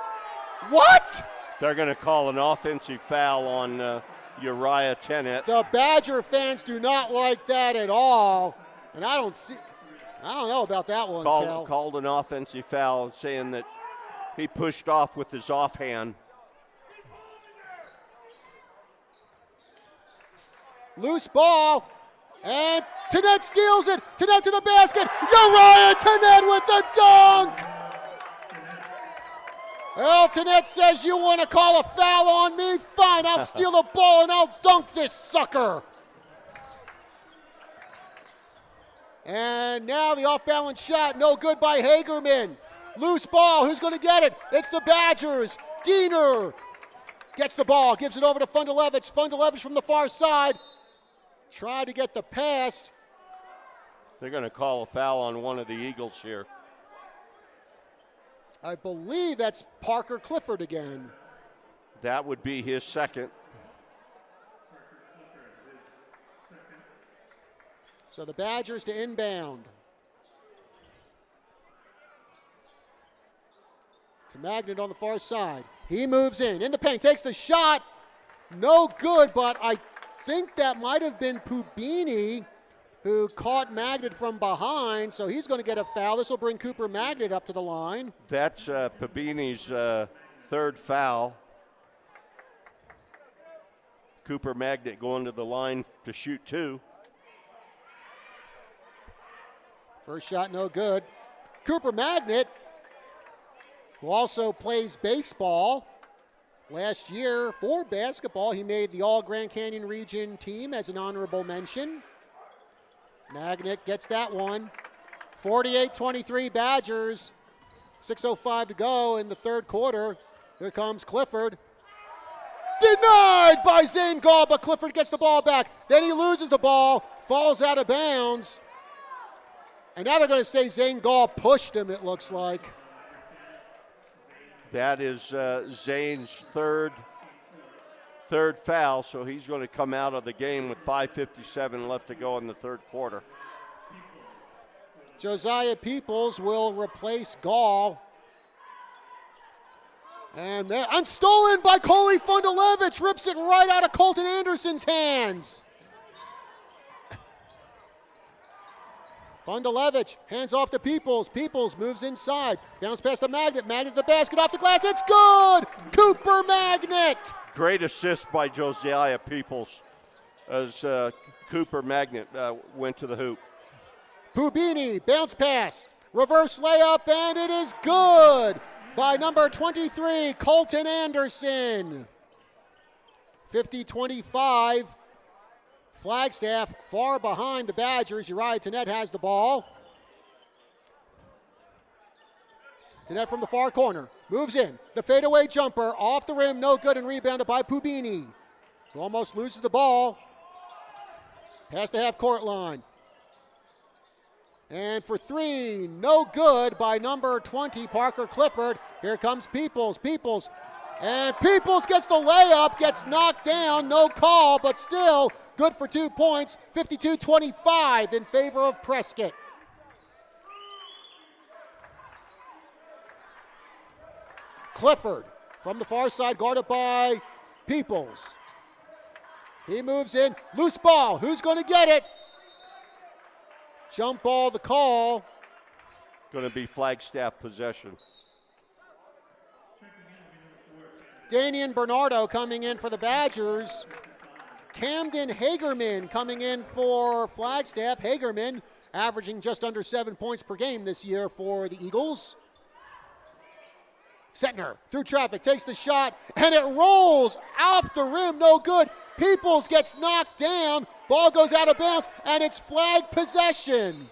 what? They're going to call an offensive foul on Uriah Tenet. The Badger fans do not like that at all. And I don't know about that one, Cal. Called an offensive foul, saying that he pushed off with his offhand. Loose ball, and Tenet steals it. Tenet to the basket. Uriah Tenet with the dunk. Well, Tenet says, you want to call a foul on me? Fine, I'll steal the ball and I'll dunk this sucker. And now the off-balance shot, no good by Hagerman. Loose ball, who's going to get it? It's the Badgers. Diener gets the ball, gives it over to Fundalevich. Fundalevich from the far side. Try to get the pass. They're going to call a foul on one of the Eagles here. I believe that's Parker Clifford again. That would be his second. So the Badgers to inbound. To Magnet on the far side. He moves in the paint, takes the shot. No good, but I think that might have been Pubini who caught Magnet from behind, so he's going to get a foul. This will bring Cooper Magnet up to the line. That's Pubini's third foul. Cooper Magnet going to the line to shoot 2. First shot, no good. Cooper Magnet, who also plays baseball. Last year for basketball, he made the All-Grand Canyon Region team as an honorable mention. Magnet gets that one. 48-23 Badgers. 6:05 to go in the third quarter. Here comes Clifford. Denied by Zane Gall, but Clifford gets the ball back. Then he loses the ball, falls out of bounds. And now they're going to say Zane Gall pushed him, it looks like. That is Zane's third foul, so he's going to come out of the game with 5:57 left to go in the third quarter. Josiah Peoples will replace Gall. And stolen by Coley Fundalevich, rips it right out of Colton Anderson's hands. Fundalevich hands off to Peoples. Peoples moves inside. Bounce past the Magnet. Magnet to the basket, off the glass. It's good! Cooper Magnet! Great assist by Josiah Peoples as Cooper Magnet went to the hoop. Pubini, bounce pass. Reverse layup, and it is good! by number 23, Colton Anderson. 50-25. Flagstaff far behind the Badgers. Uriah Tenet has the ball. Tenet from the far corner. Moves in. The fadeaway jumper off the rim. No good, and rebounded by Pubini. So almost loses the ball. Past the half-court line. And for three, no good by number 20, Parker Clifford. Here comes Peoples. And Peoples gets the layup, gets knocked down. No call, but still good for 2 points. 52-25 in favor of Prescott. Clifford from the far side, guarded by Peoples. He moves in. Loose ball. Who's going to get it? Jump ball, the call. Going to be Flagstaff possession. Danian Bernardo coming in for the Badgers. Camden Hagerman coming in for Flagstaff. Hagerman averaging just under 7 points per game this year for the Eagles. Settner through traffic, takes the shot, and it rolls off the rim, no good. Peoples gets knocked down, ball goes out of bounds, and it's flag possession.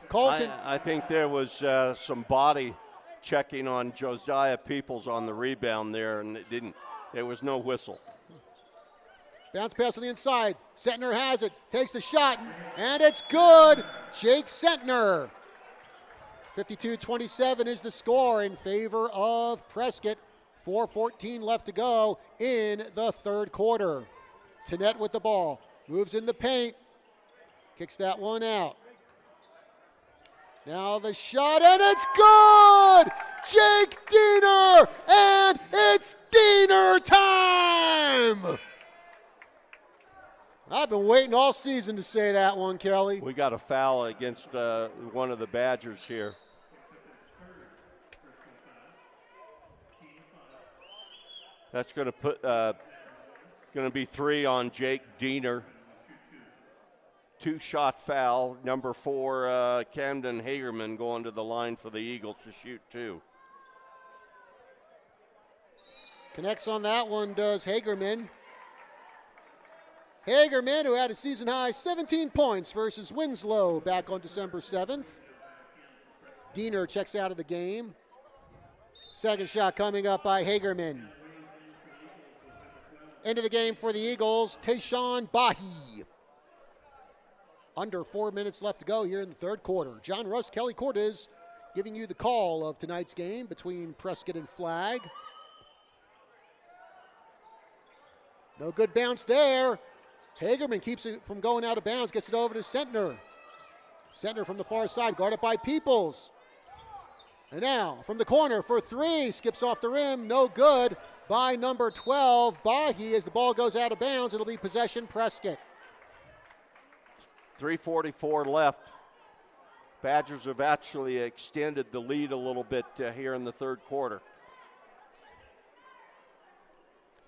Colton. I think there was some body checking on Josiah Peoples on the rebound there, and there was no whistle. Bounce pass to the inside. Settner has it, takes the shot, and it's good. Jake Settner. 52-27 is the score in favor of Prescott. 4:14 left to go in the third quarter. Tenet with the ball. Moves in the paint. Kicks that one out. Now the shot, and it's good! Jake Diener, and it's Diener time! I've been waiting all season to say that one, Kelly. We got a foul against one of the Badgers here. That's going to be 3 on Jake Diener. 2-shot foul. Number 4, Camden Hagerman going to the line for the Eagles to shoot 2. Connects on that one, does Hagerman. Hagerman, who had a season-high 17 points versus Winslow back on December 7th. Diener checks out of the game. Second shot coming up by Hagerman. Into the game for the Eagles, Tayshawn Bahi. Under 4 minutes left to go here in the third quarter. John Russ, Kelly Cortez giving you the call of tonight's game between Prescott and Flag. No good bounce there. Hagerman keeps it from going out of bounds, gets it over to Settner. Settner from the far side, guarded by Peoples. And now from the corner for 3, skips off the rim, no good by number 12, Bahi. As the ball goes out of bounds, it'll be possession Prescott. 3:44 left. Badgers have actually extended the lead a little bit here in the third quarter.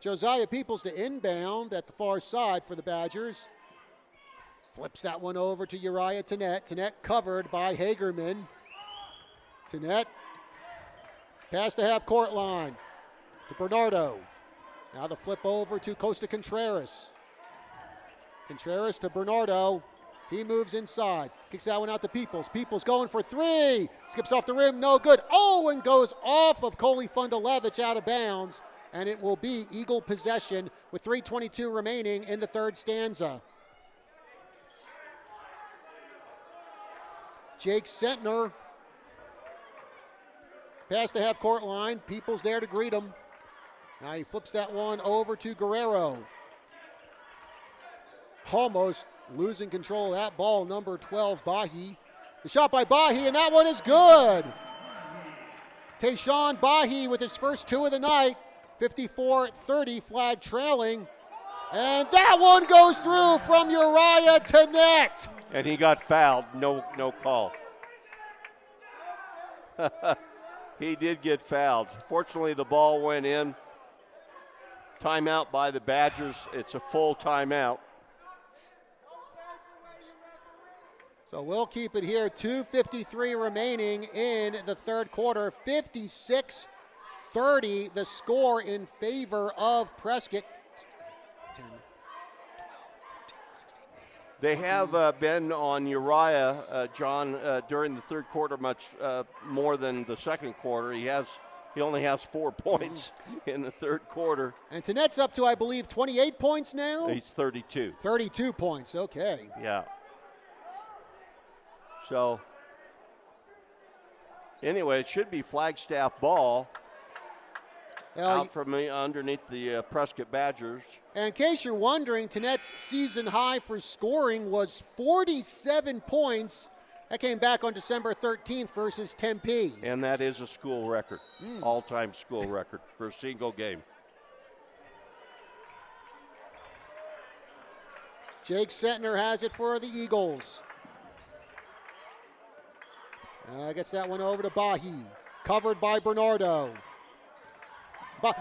Josiah Peoples to inbound at the far side for the Badgers. Flips that one over to Uriah Tenet. Tenet covered by Hagerman. Tenet past the half-court line to Bernardo. Now the flip over to Costa Contreras. Contreras to Bernardo. He moves inside. Kicks that one out to Peoples. Peoples going for 3. Skips off the rim, no good. Oh, and goes off of Coley Fundalevich out of bounds. And it will be Eagle possession with 3:22 remaining in the third stanza. Jake Settner past the half-court line. Peoples there to greet him. Now he flips that one over to Guerrero. Almost losing control of that ball, number 12, Bahi. The shot by Bahi, and that one is good. Tayshawn Bahi with his first 2 of the night. 54-30, Flag trailing. And that one goes through from Uriah Tenet. And he got fouled, no call. He did get fouled. Fortunately, the ball went in. Timeout by the Badgers. It's a full timeout. So we'll keep it here. 2:53 remaining in the third quarter. 56-30 the score in favor of Prescott. 10, 12, 14, 16, 18, They have been on Uriah, John, during the third quarter much more than the second quarter. He only has 4 points in the third quarter. And Tanet's up to, I believe, 28 points now? He's 32. 32 points, okay. Yeah. So, anyway, it should be Flagstaff ball out from underneath the Prescott Badgers. And in case you're wondering, Tanet's season high for scoring was 47 points. That came back on December 13th versus Tempe. And that is a school record, all-time school record for a single game. Jake Sentner has it for the Eagles. Gets that one over to Bahi. Covered by Bernardo.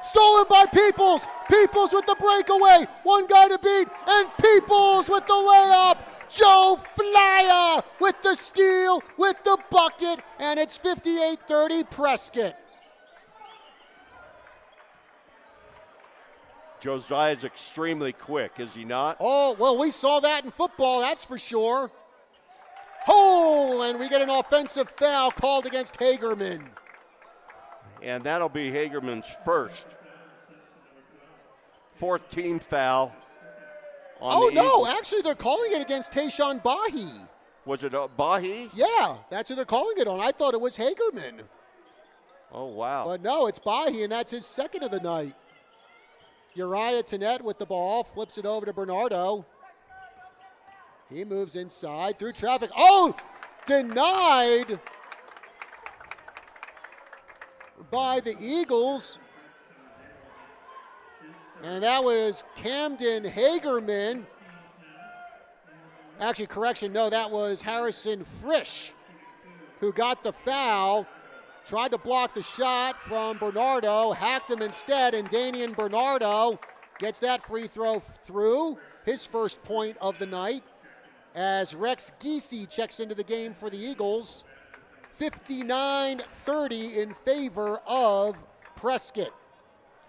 Stolen by Peoples. Peoples with the breakaway. One guy to beat. And Peoples with the layup. Joe Flyer with the steal, with the bucket. And it's 58-30 Prescott. Josiah's extremely quick, is he not? Oh, well, we saw that in football, that's for sure. Oh, and we get an offensive foul called against Hagerman. And that'll be Hagerman's first. 4th team foul on the no, Eagles. actually they're calling it against Tayshawn Bahi. Was it Bahi? Yeah, that's who they're calling it on. I thought it was Hagerman. Oh, wow. But no, it's Bahi, and that's his second of the night. Uriah Tanet with the ball, flips it over to Bernardo. He moves inside through traffic. Oh, denied by the Eagles. And that was Camden Hagerman. Actually, correction, no, that was Harrison Frisch who got the foul. Tried to block the shot from Bernardo, hacked him instead, and Damian Bernardo gets that free throw through, his first point of the night, as Rex Giese checks into the game for the Eagles. 59-30 in favor of Prescott.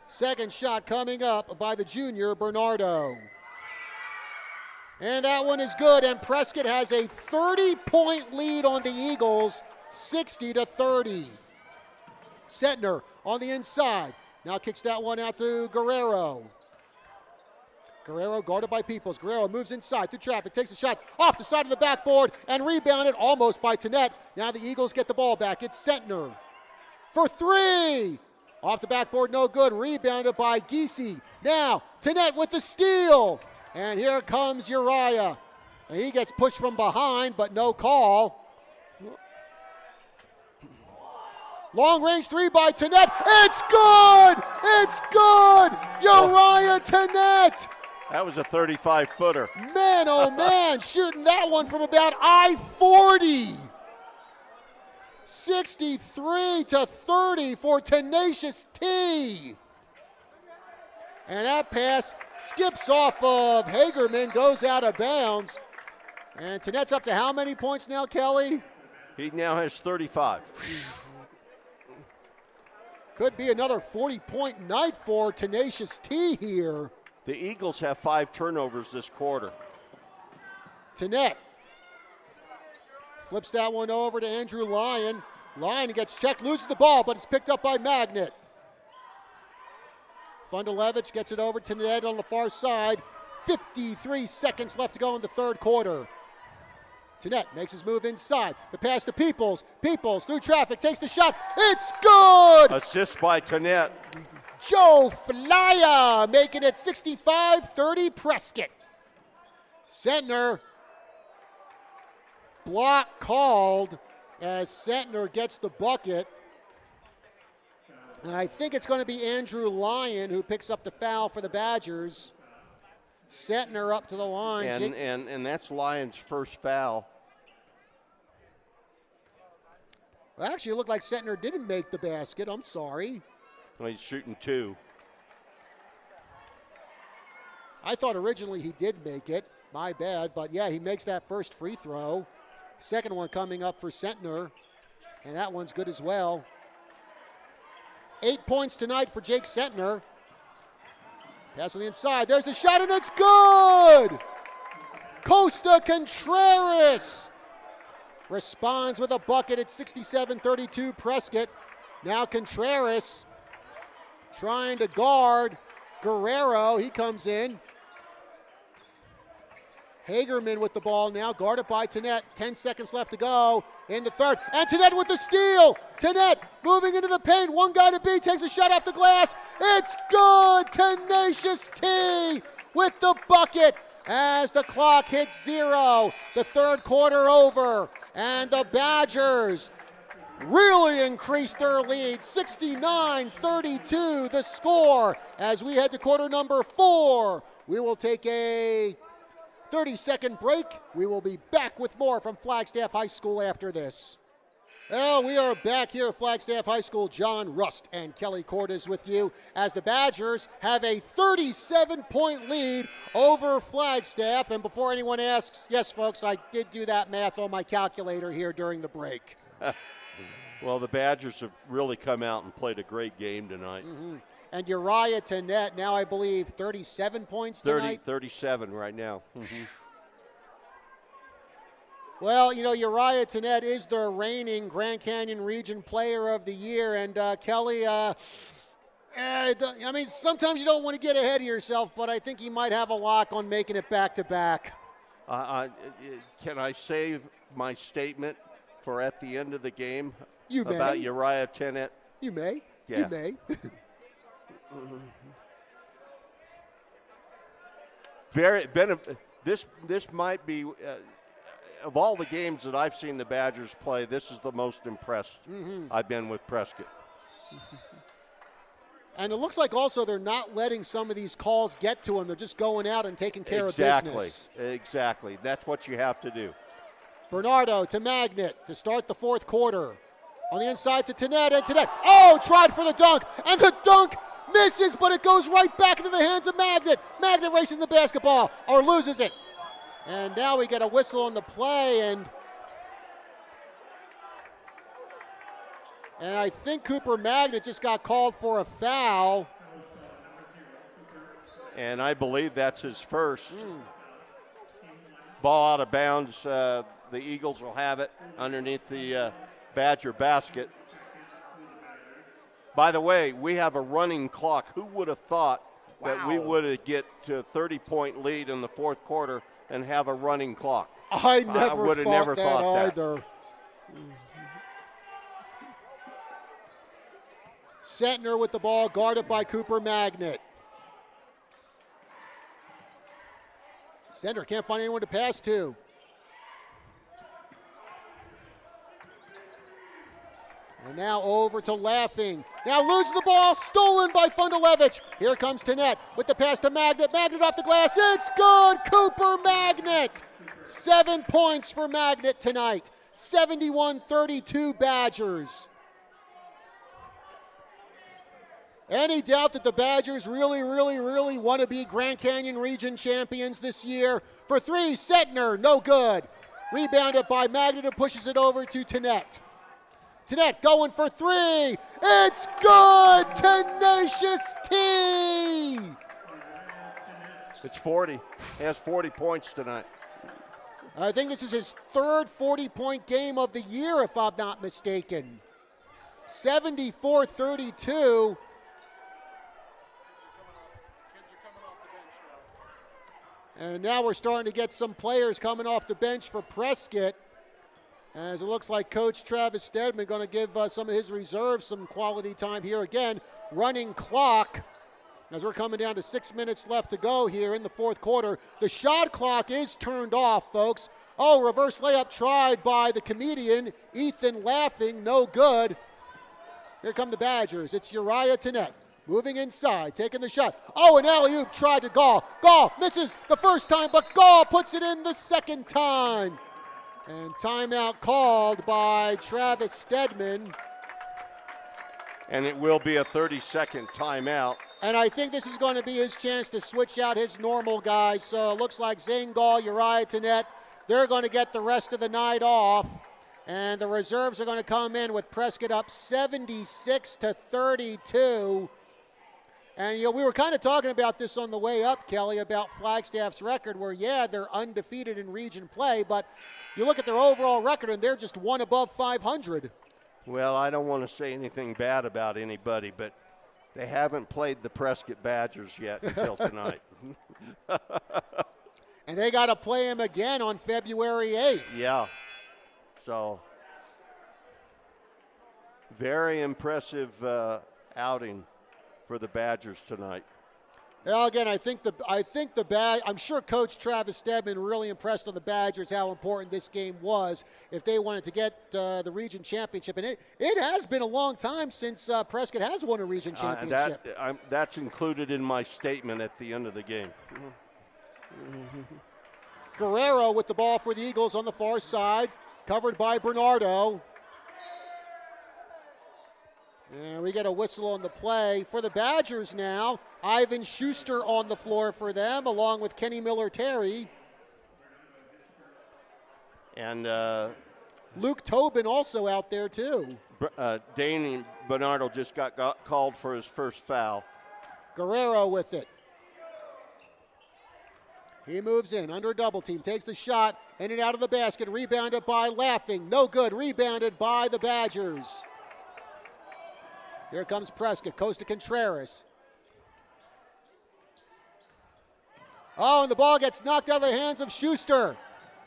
Second shot coming up by the junior Bernardo. And that one is good, and Prescott has a 30-point lead on the Eagles, 60-30. Sentner on the inside. Now kicks that one out to Guerrero. Guerrero guarded by Peoples. Guerrero moves inside through traffic, takes a shot off the side of the backboard and rebounded almost by Tanet. Now the Eagles get the ball back. It's Sentner for three. Off the backboard, no good. Rebounded by Giese. Now Tanet with the steal. And here comes Uriah. And he gets pushed from behind, but no call. Long range three by Tanet. It's good! It's good! Uriah Tanet! That was a 35-footer. Man, oh man, shooting that one from about I-40. 63-30 for Tenacious T. And that pass skips off of Hagerman, goes out of bounds. And Tanet's up to how many points now, Kelly? He now has 35. Could be another 40-point night for Tenacious T here. The Eagles have 5 turnovers this quarter. Tanet flips that one over to Andrew Lyon. Lyon gets checked, loses the ball, but it's picked up by Magnet. Fundalevich gets it over to Tanet on the far side. 53 seconds left to go in the third quarter. Tanet makes his move inside. The pass to Peoples. Peoples through traffic, takes the shot. It's good! Assist by Tanet. Joe Flyer making it 65-30 Prescott. Sentner, block called as Sentner gets the bucket. And I think it's going to be Andrew Lyon who picks up the foul for the Badgers. Sentner up to the line. And that's Lyon's first foul. Well, actually, it looked like Sentner didn't make the basket. I'm sorry. Well, he's shooting 2. I thought originally he did make it. My bad. But, yeah, he makes that first free throw. Second one coming up for Sentner, and that one's good as well. 8 points tonight for Jake Sentner. Pass on the inside. There's the shot, and it's good! Costa Contreras responds with a bucket at 67-32 Prescott. Now Contreras trying to guard Guerrero. He comes in. Hagerman with the ball now, guarded by Tenet. 10 seconds left to go in the third. And Tenet with the steal. Tenet moving into the paint. One guy to beat, takes a shot off the glass. It's good. Tenacious T with the bucket as the clock hits 0. The third quarter over. And the Badgers really increased their lead. 69-32 the score as we head to quarter number 4. We will take a 30-second break. We will be back with more from Flagstaff High School after this. Well, we are back here at Flagstaff High School. John Rust and Kelly Cordes with you as the Badgers have a 37-point lead over Flagstaff. And before anyone asks, yes, folks, I did do that math on my calculator here during the break. Well, the Badgers have really come out and played a great game tonight. Mm-hmm. And Uriah Tenet, now I believe 37 points tonight? 37 right now. Mm-hmm. Well, you know, Uriah Tenet is the reigning Grand Canyon Region Player of the Year. And Kelly, I mean, sometimes you don't want to get ahead of yourself, but I think he might have a lock on making it back-to-back. Can I save my statement for at the end of the game about may. Uriah Tenet? You may. Yeah. You may. This might be, of all the games that I've seen the Badgers play, this is the most impressed I've been with Prescott. And it looks like also they're not letting some of these calls get to them. They're just going out and taking care of business. Exactly. That's what you have to do. Bernardo to Magnet to start the fourth quarter. On the inside to Tenet, and Tenet, oh, tried for the dunk, and the dunk misses, but it goes right back into the hands of Magnet. Magnet racing the basketball, or loses it. And now we get a whistle on the play, and I think Cooper Magnet just got called for a foul. And I believe that's his first. Ball out of bounds. The Eagles will have it underneath the Badger basket. By the way, we have a running clock. Who would have thought that we would get to a 30-point lead in the fourth quarter and have a running clock? I would have never thought that either. Sentner with the ball, guarded by Cooper Magnet. Sentner can't find anyone to pass to. And now over to Laughing. Now loses the ball, stolen by Fundalevich. Here comes Tenet with the pass to Magnet. Magnet off the glass, it's good! Cooper Magnet! 7 points for Magnet tonight. 71-32 Badgers. Any doubt that the Badgers really want to be Grand Canyon Region champions this year? For three, Sentner, no good. Rebounded by Magnet, who pushes it over to Tenet. Tenet going for three. It's good! Tenacious T! It's 40. He has 40 points tonight. I think this is his third 40-point game of the year, if I'm not mistaken. 74-32. And now we're starting to get some players coming off the bench for Prescott. As it looks like Coach Travis Stedman going to give some of his reserves some quality time here again. Running clock as we're coming down to 6 minutes left to go here in the fourth quarter. The shot clock is turned off, folks. Oh, reverse layup tried by the comedian, Ethan Laughing, no good. Here come the Badgers. It's Uriah Tenet moving inside, taking the shot. Oh, and alley-oop tried to Gall. Gall misses the first time, but Gall puts it in the second time. And timeout called by Travis Stedman. And it will be a 30-second timeout. And I think this is going to be his chance to switch out his normal guys. So it looks like Zane Gall, Uriah Tenet, they're going to get the rest of the night off. And the reserves are going to come in with Prescott up 76-32. And, we were kind of talking about this on the way up, Kelly, about Flagstaff's record where, they're undefeated in region play, but you look at their overall record and they're just one above 500. Well, I don't want to say anything bad about anybody, but they haven't played the Prescott Badgers yet until tonight. And they got to play them again on February 8th. Yeah. So, very impressive outing for the Badgers tonight. Well, again, I'm sure Coach Travis Stedman really impressed on the Badgers how important this game was if they wanted to get the region championship. And it has been a long time since Prescott has won a region championship. That's included in my statement at the end of the game. Guerrero with the ball for the Eagles on the far side, covered by Bernardo. And we get a whistle on the play for the Badgers now. Ivan Schuster on the floor for them, along with Kenny Miller-Terry. And Luke Tobin also out there too. Danny Bernardo just got called for his first foul. Guerrero with it. He moves in under a double team, takes the shot, in and out of the basket, rebounded by Laughing. No good, rebounded by the Badgers. Here comes Prescott, coast to Contreras. Oh, and the ball gets knocked out of the hands of Schuster.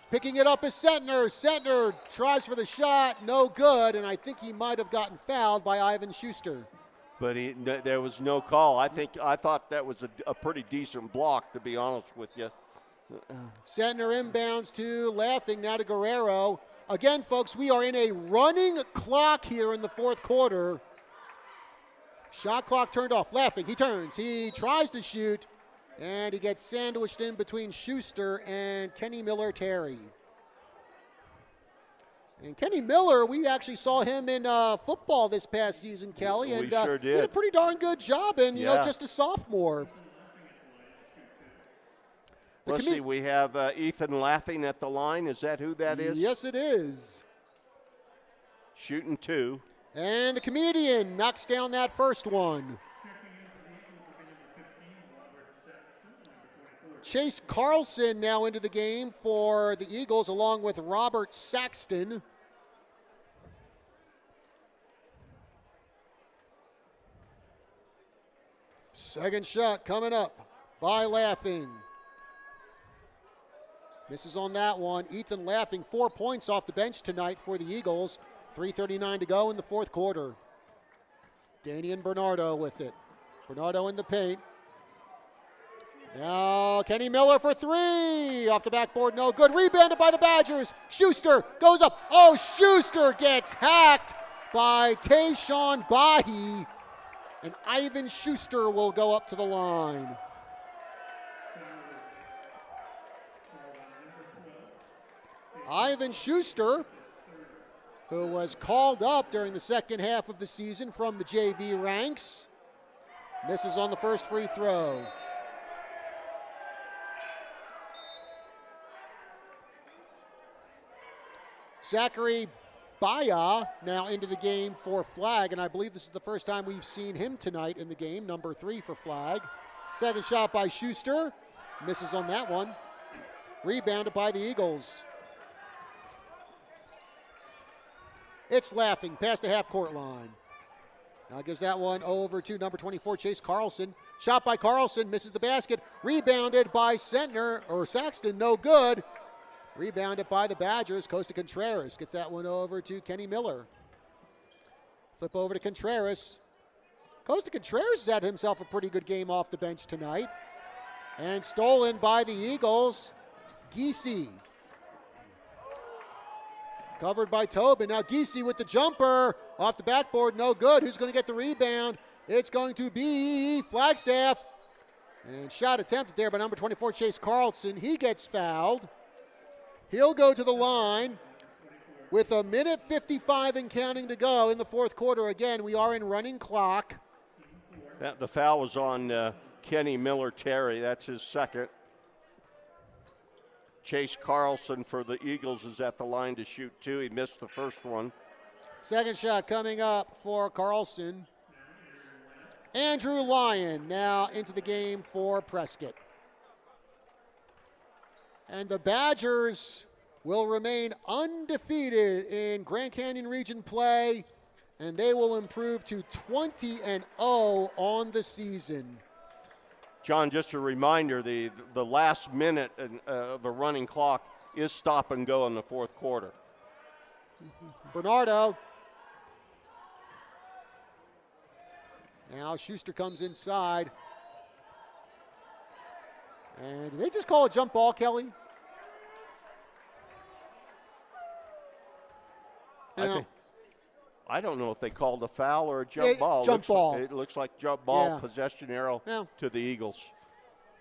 Picking it up is Sentner. Sentner tries for the shot, no good, and I think he might have gotten fouled by Ivan Schuster. But there was no call. I thought that was a pretty decent block, to be honest with you. Sentner inbounds to Laughing, now to Guerrero. Again, folks, we are in a running clock here in the fourth quarter. Shot clock turned off. Laughing, he turns, he tries to shoot, and he gets sandwiched in between Schuster and Kenny Miller-Terry. And Kenny Miller, we actually saw him in football this past season, Kelly, and we sure did a pretty darn good job, and just a sophomore. Let's see, we have Ethan Laughing at the line. Is that who that is? Yes, it is. Shooting two. And the comedian knocks down that first one. Chase Carlson now into the game for the Eagles, along with Robert Saxton. Second shot coming up by Laughing. Misses on that one. Ethan Laughing, 4 points off the bench tonight for the Eagles. 3:39 to go in the fourth quarter. Danny and Bernardo with it. Bernardo in the paint. Now Kenny Miller for three. Off the backboard, no good. Rebounded by the Badgers. Schuster goes up. Oh, Schuster gets hacked by Tayshawn Bahi. And Ivan Schuster will go up to the line. Ivan Schuster, who was called up during the second half of the season from the JV ranks, misses on the first free throw. Zachary Baya now into the game for Flag, and I believe this is the first time we've seen him tonight in the game, number 3 for Flag. Second shot by Schuster, misses on that one. Rebounded by the Eagles. It's Laughing past the half-court line. Now gives that one over to number 24, Chase Carlson. Shot by Carlson, misses the basket. Rebounded by Saxton, no good. Rebounded by the Badgers, Costa Contreras. Gets that one over to Kenny Miller. Flip over to Contreras. Costa Contreras has had himself a pretty good game off the bench tonight. And stolen by the Eagles, Giese. Covered by Tobin. Now Giese with the jumper. Off the backboard, no good. Who's going to get the rebound? It's going to be Flagstaff. And shot attempted there by number 24, Chase Carlson. He gets fouled. He'll go to the line with 1:55 and counting to go in the fourth quarter. Again, we are in running clock. The foul was on Kenny Miller-Terry. That's his second. Chase Carlson for the Eagles is at the line to shoot 2. He missed the first one. Second shot coming up for Carlson. Andrew Lyon now into the game for Prescott. And the Badgers will remain undefeated in Grand Canyon Region play, and they will improve to 20-0 on the season. John, just a reminder, the last minute of the running clock is stop and go in the fourth quarter. Bernardo. Now Schuster comes inside. And did they just call a jump ball, Kelly? I don't know if they called a foul or a jump ball. It looks like jump ball, possession arrow to the Eagles.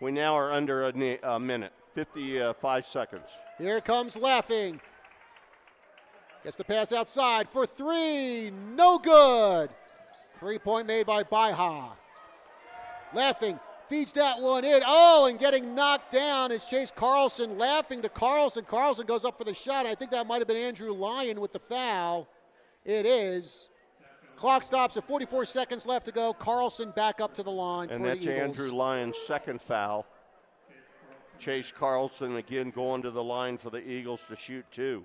We now are under a minute, 55 seconds. Here comes Laughing. Gets the pass outside for 3. No good. 3-point made by Baja. Laughing feeds that one in. Oh, and getting knocked down is Chase Carlson. Laughing to Carlson. Carlson goes up for the shot. I think that might have been Andrew Lyon with the foul. It is. Clock stops at 44 seconds left to go. Carlson back up to the line and for the Eagles. And that's Andrew Lyon's second foul. Chase Carlson again going to the line for the Eagles to shoot 2.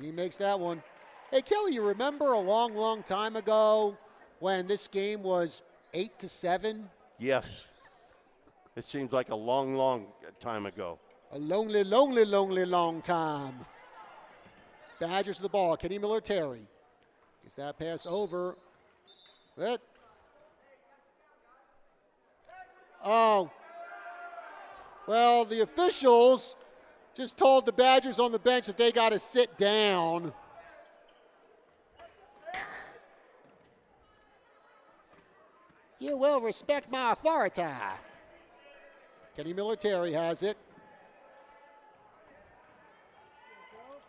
He makes that one. Hey, Kelly, you remember a long, long time ago when this game was 8-7? Yes. It seems like a long, long time ago. A lonely, lonely, lonely long time. Badgers to the ball. Kenny Miller-Terry gets that pass over. Oh. Well, the officials just told the Badgers on the bench that they got to sit down. You will respect my authority. Kenny Miller-Terry has it.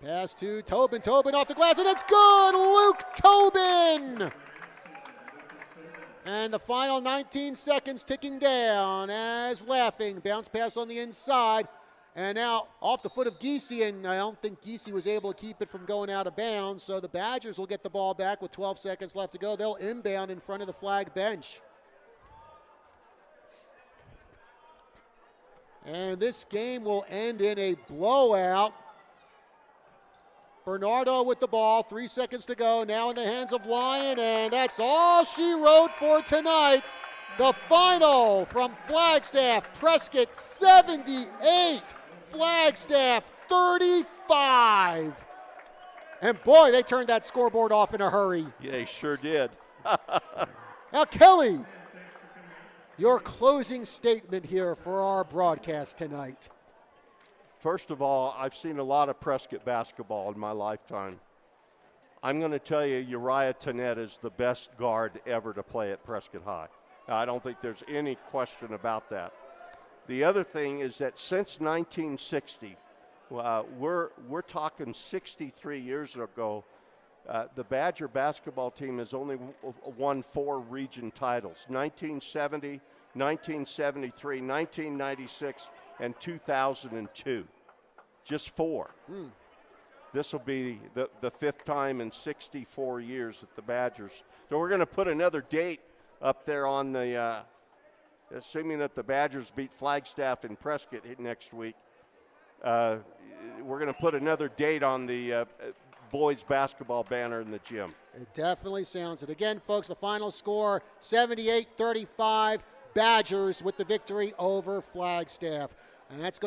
Pass to Tobin. Tobin off the glass, and it's good! Luke Tobin! And the final 19 seconds ticking down as Laughing. Bounce pass on the inside. And now off the foot of Giese, and I don't think Giese was able to keep it from going out of bounds. So the Badgers will get the ball back with 12 seconds left to go. They'll inbound in front of the flag bench. And this game will end in a blowout. Bernardo with the ball, 3 seconds to go, now in the hands of Lyon, and that's all she wrote for tonight. The final from Flagstaff, Prescott 78, Flagstaff 35. And boy, they turned that scoreboard off in a hurry. Yeah, they sure did. Now, Kelly, your closing statement here for our broadcast tonight. First of all, I've seen a lot of Prescott basketball in my lifetime. I'm going to tell you, Uriah Tennette is the best guard ever to play at Prescott High. I don't think there's any question about that. The other thing is that since 1960, we're talking 63 years ago, the Badger basketball team has only won 4 region titles, 1970, 1973, 1996, and 2002. Just 4. This will be the 5th time in 64 years that the Badgers. So we're going to put another date up there on the, assuming that the Badgers beat Flagstaff in Prescott next week. We're going to put another date on the boys basketball banner in the gym. It definitely sounds it. Again, folks, the final score, 78-35. Badgers with the victory over Flagstaff. And that's going